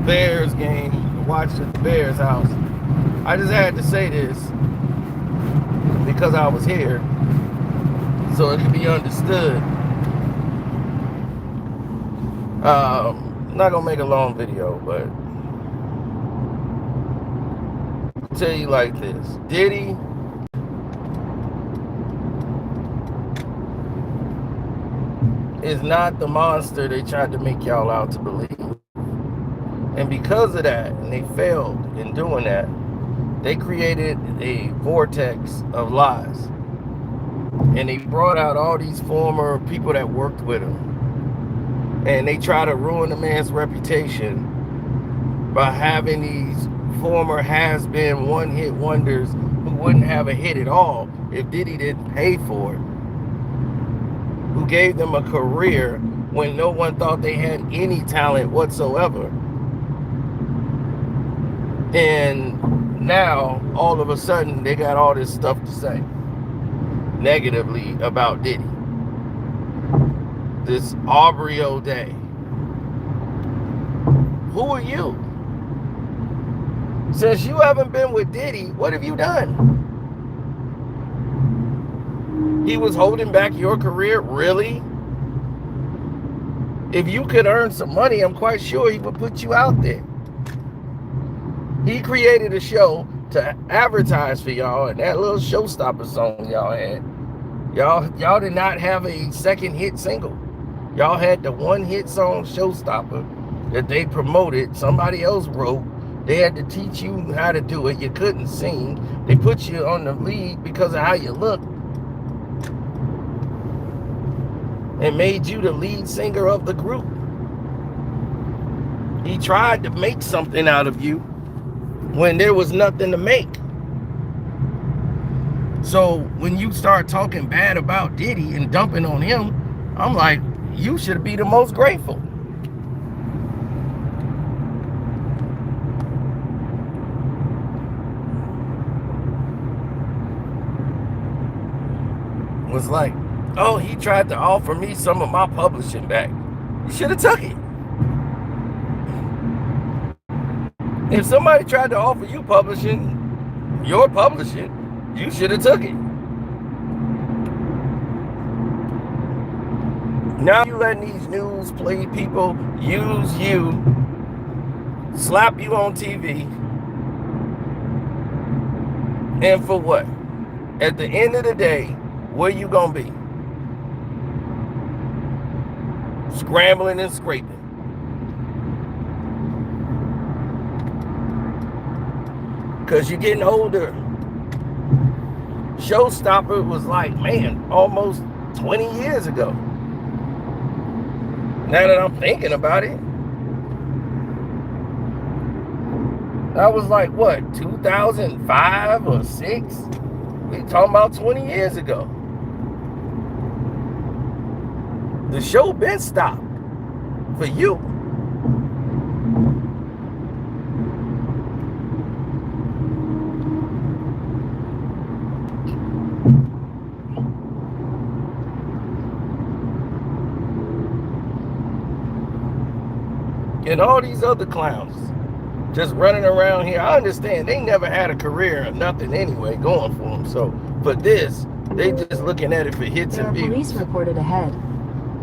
Bears game, watched at the Bears house. I just had to say this because I was here, so it can be understood. I'm not gonna make a long video, but I'll tell you like this: Diddy is not the monster they tried to make y'all out to believe. And because of that, and they failed in doing that, they created a vortex of lies. And they brought out all these former people that worked with him. And they try to ruin the man's reputation by having these former has-been one-hit wonders who wouldn't have a hit at all if Diddy didn't pay for it. Who gave them a career when no one thought they had any talent whatsoever. And now, all of a sudden, they got all this stuff to say negatively about Diddy. This Aubrey O'Day. Who are you? Since you haven't been with Diddy, what have you done? He was holding back your career? Really? If you could earn some money, I'm quite sure he would put you out there. He created a show to advertise for y'all, and that little showstopper song y'all had. Y'all did not have a second hit single. Y'all had the one hit song Showstopper that they promoted. Somebody else wrote. They had to teach you how to do it. You couldn't sing. They put you on the lead because of how you look. And made you the lead singer of the group. He tried to make something out of you when there was nothing to make. So when you start talking bad about Diddy and dumping on him, I'm like, you should be the most grateful. Was like, oh, he tried to offer me some of my publishing back. You should have took it. If somebody tried to offer you publishing, your publishing, you should have took it. Now you letting these news play people use you, slap you on TV, and for what? At the end of the day, where you gonna be? Scrambling and scraping. Because you're getting older. Showstopper was like, man, almost 20 years ago. Now that I'm thinking about it, that was like, what, 2005 or 6? We talking about 20 years ago. The show been stopped for you. And all these other clowns just running around here. I understand they never had a career or nothing anyway going for them. So for this, they just looking at it for hits and views. Police reported ahead.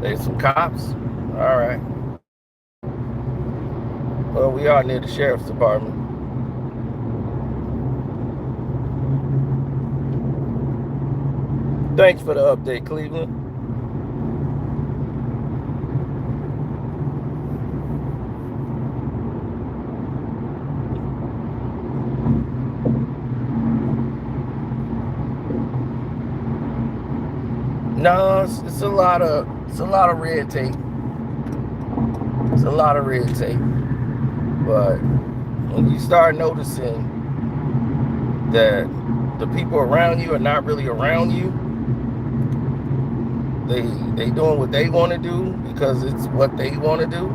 There's some cops. All right. Well, we are near the sheriff's department. Thanks for the update, Cleveland. No, it's a lot of red tape. It's a lot of red tape. But when you start noticing that the people around you are not really around you, they doing what they want to do because it's what they want to do.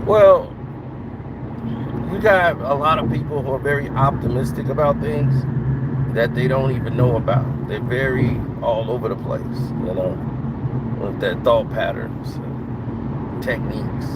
Well, got a lot of people who are very optimistic about things that they don't even know about. They're very all over the place, you know, with their thought patterns and techniques.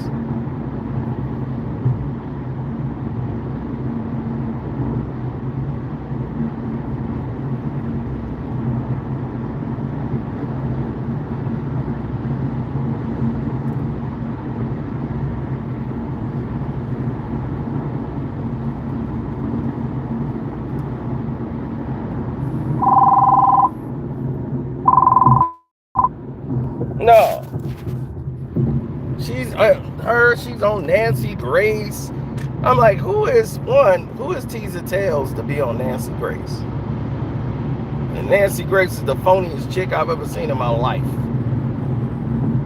No, she's on Nancy Grace. I'm like, who is Teaser Tails to be on Nancy Grace? And Nancy Grace is the phoniest chick I've ever seen in my life.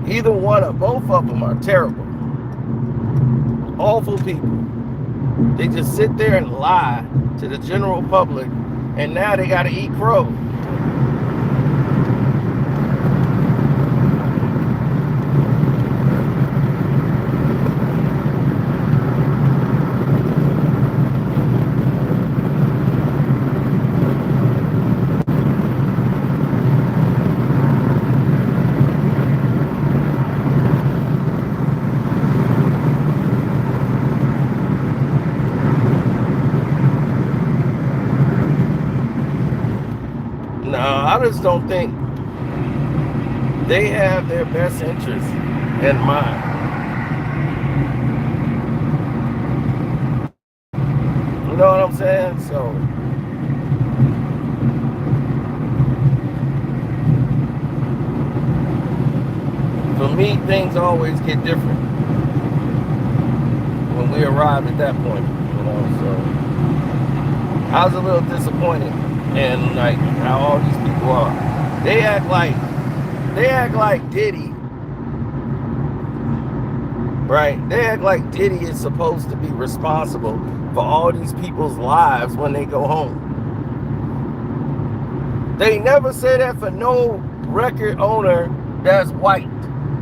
Either one or both of them are terrible. Awful people. They just sit there and lie to the general public, and now they gotta eat crow. No, I just don't think they have their best interests in mind. You know what I'm saying? So for me, things always get different when we arrive at that point, you know. So I was a little disappointed in like how all these people are. They act like Diddy, right? They act like Diddy is supposed to be responsible for all these people's lives when they go home. They never say that for no record owner that's white.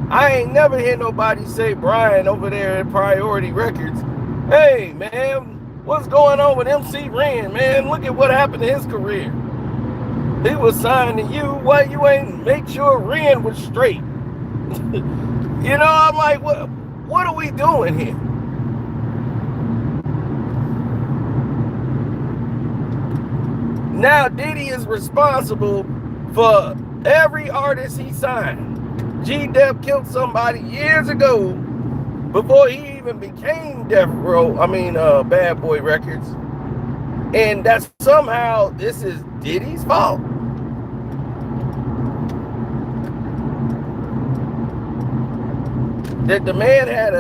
I ain't never hear nobody say, Brian over there at Priority Records, hey man, what's going on with MC Ren, man? Look at what happened to his career. He was signed to you. Why you ain't make sure Ren was straight? You know, I'm like, what are we doing here? Now Diddy is responsible for every artist he signed. G-Dep killed somebody years ago before he even became Bad Boy Records. And that's somehow this is Diddy's fault. That the man had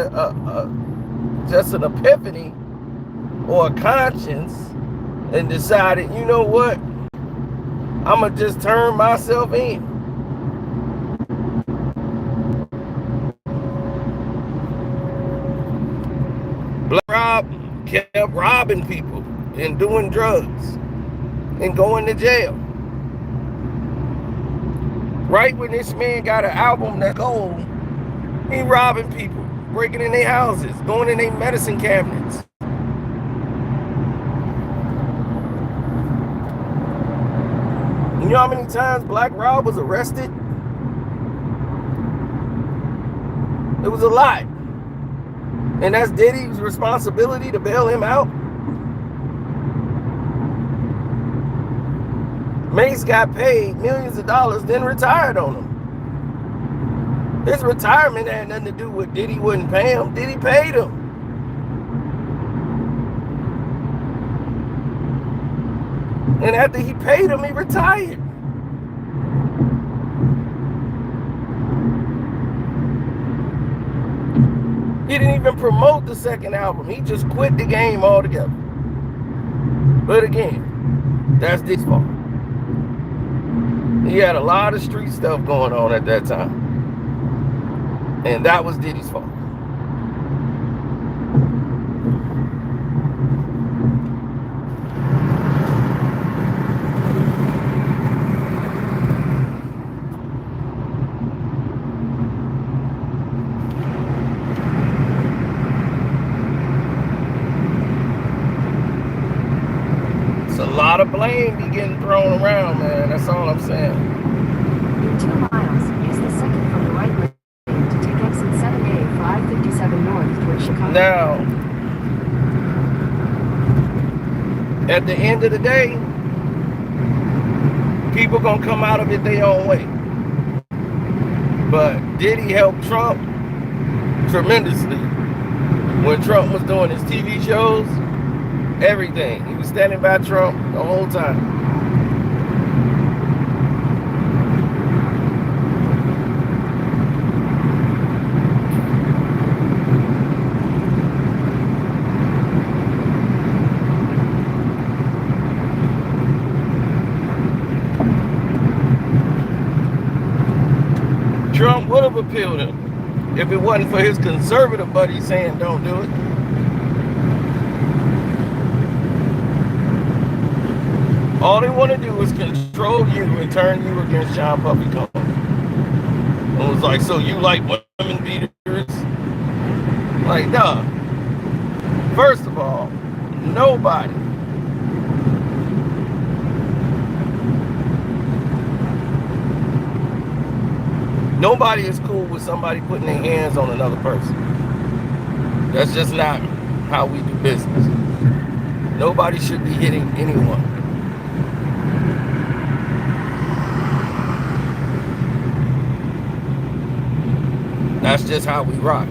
just an epiphany or a conscience and decided, you know what, I'm gonna just turn myself in. Black Rob kept robbing people and doing drugs and going to jail. Right when this man got an album that's gold, he robbing people, breaking in their houses, going in their medicine cabinets. You know how many times Black Rob was arrested? It was a lot. And that's Diddy's responsibility to bail him out. Mace got paid millions of dollars, then retired on him. His retirement had nothing to do with Diddy wouldn't pay him. Diddy paid him. And after he paid him, he retired. He didn't even promote the second album. He just quit the game altogether. But again, that's Diddy's fault. He had a lot of street stuff going on at that time. And that was Diddy's fault. lot of blame be getting thrown around, man. That's all I'm saying. In 2 miles, use the second from the right lane to take exit 7A 557 north towards Chicago. Now, at the end of the day, people gonna come out of it their own way. But Diddy helped Trump tremendously when Trump was doing his TV shows, everything. He was standing by Trump the whole time. Trump would have appealed him if it wasn't for his conservative buddy saying don't do it. All they want to do is control you and turn you against Sean Puffy Combs. And it was like, so you like women beaters? Like, duh. First of all, nobody is cool with somebody putting their hands on another person. That's just not how we do business. Nobody should be hitting anyone. That's just how we rock.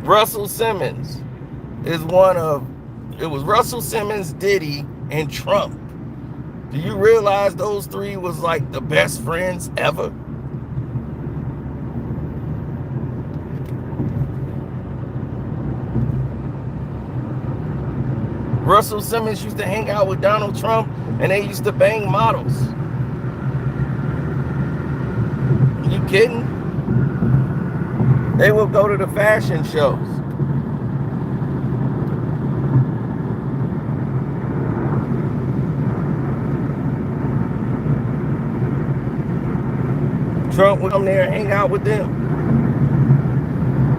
Russell Simmons is it was Russell Simmons, Diddy, and Trump. Do you realize those three was like the best friends ever? Russell Simmons used to hang out with Donald Trump and they used to bang models. Are you kidding? They will go to the fashion shows. Trump would come there and hang out with them.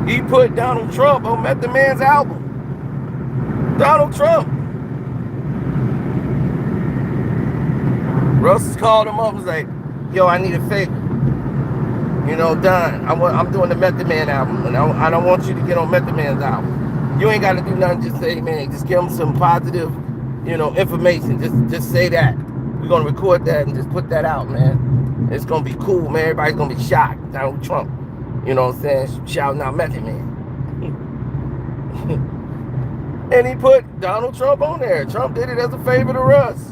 He put Donald Trump on Method Man's album. Donald Trump. Russ called him up and was like, yo, I need a favor. You know, Don, I'm doing the Method Man album, and I don't want you to get on Method Man's album. You ain't got to do nothing. Just say, man, just give him some positive, information. Just say that. We're going to record that and just put that out, man. It's going to be cool, man. Everybody's going to be shocked. Donald Trump, you know what I'm saying, shouting out Method Man. And he put Donald Trump on there. Trump did it as a favor to Russ.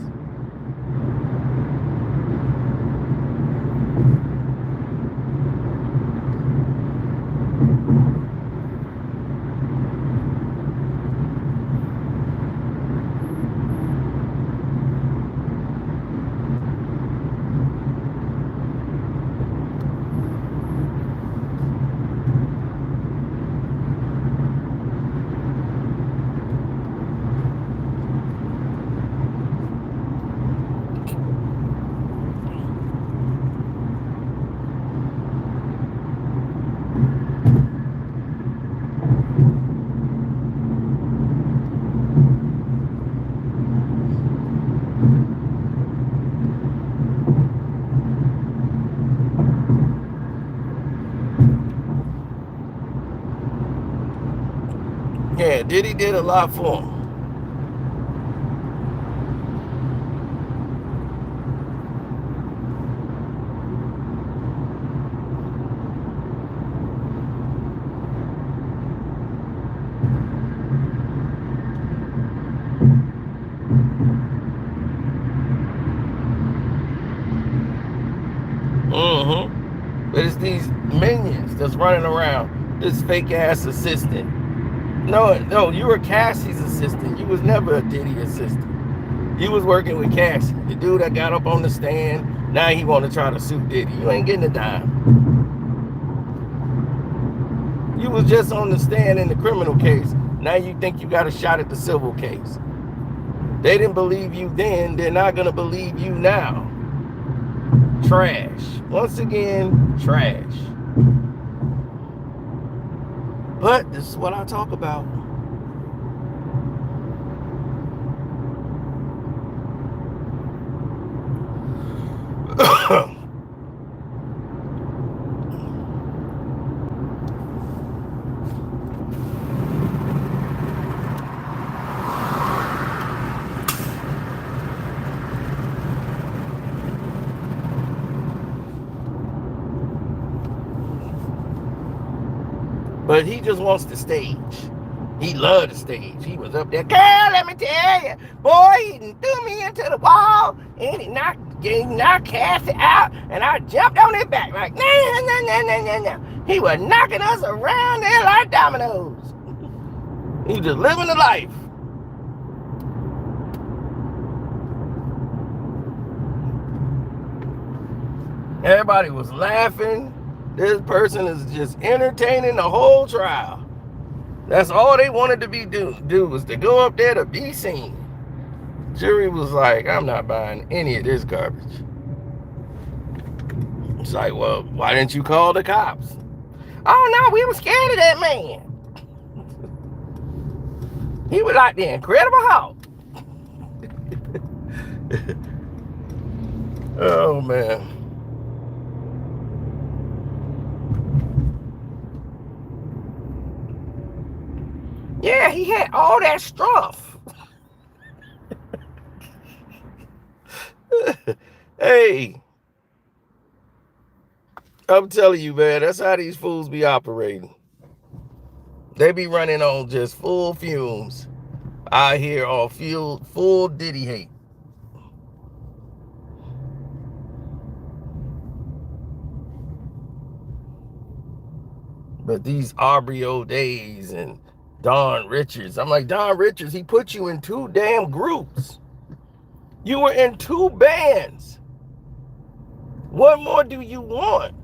Yeah, Diddy did a lot for him. But it's these minions that's running around, this fake ass assistant. No, you were Cassie's assistant. You was never a Diddy assistant. You was working with Cassie, the dude that got up on the stand. Now he want to try to sue Diddy. You ain't getting a dime. You was just on the stand in the criminal case. Now you think you got a shot at the civil case. They didn't believe you then. They're not going to believe you now. Trash. Once again, trash. But this is what I talk about. But he just wants the stage. He loved the stage. He was up there, girl, let me tell you, boy, he threw me into the wall, and he knocked Cassie out, and I jumped on his back like, nah. He was knocking us around there like dominoes. He just living the life. Everybody was laughing. This person is just entertaining the whole trial. That's all they wanted to do was to go up there to be seen. Jury was like, I'm not buying any of this garbage. It's like, well, why didn't you call the cops? Oh no, we were scared of that man. He was like the Incredible Hulk. Oh man. Yeah, he had all that stuff. Hey, I'm telling you, man, that's how these fools be operating. They be running on just full fumes. I hear all full Diddy hate. But these Aubrey O'Days and Don Richards, I'm like, Don Richards, he put you in 2 damn groups. You were in 2 bands. What more do you want?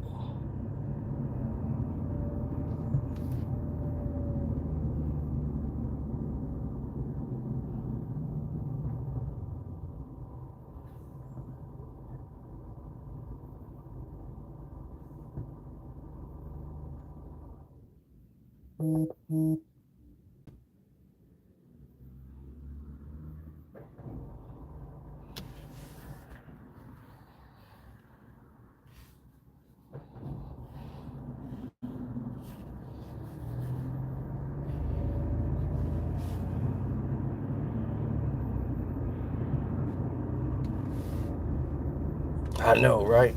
I know, right?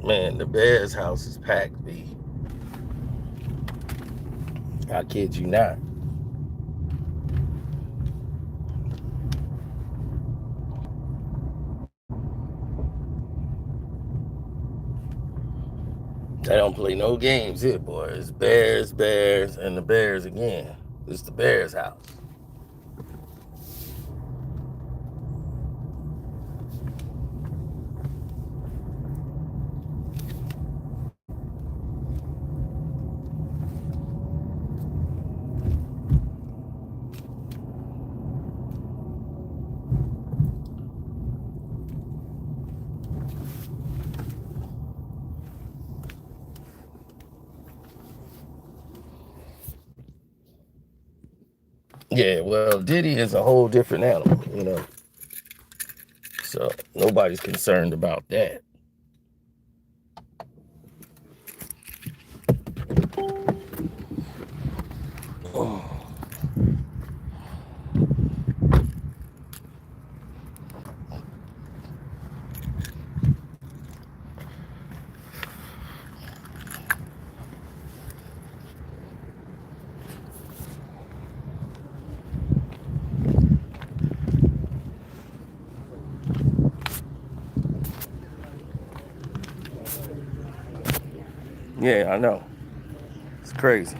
Man, the Bears house is packed, B. I kid you not. They don't play no games here, boy. It's Bears, and the Bears again. It's the Bears house. Yeah, well, Diddy is a whole different animal, you know. So nobody's concerned about that. Yeah, I know. It's crazy.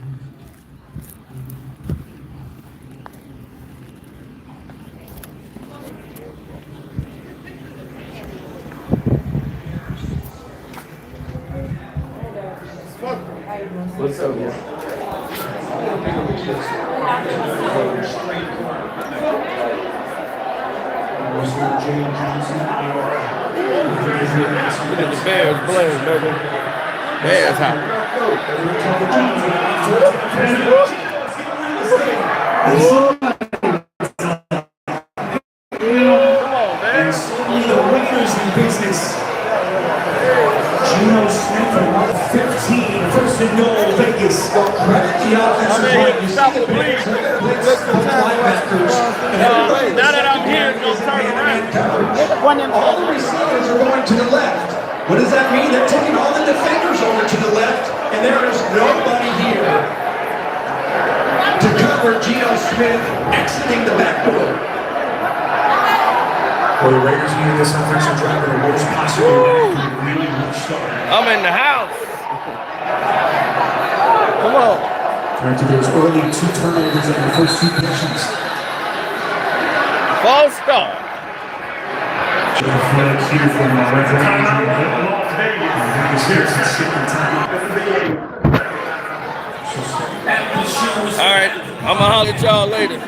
What's up, man? Look at the Bears playing, baby. Bears hot. Come on, man. Only the winners in business. Geno Smith from 15, first and goal, Vegas. Credit the offensive line. You Stop see the the bleed. blitz from linebackers. Now that I'm here, it's gonna turn around. All the receivers are going to the left. What does that mean? They're taking all the defenders over to the left, and there is nobody here to cover Geno Smith exiting the back door. Well, the Raiders needed this offensive drive in the worst possible way. Really good start. I'm in the house. Come on. Turn to those early 2 turnovers in the first 2 possessions. False start. A flag here from referee. All right, I'm gonna holler at y'all later.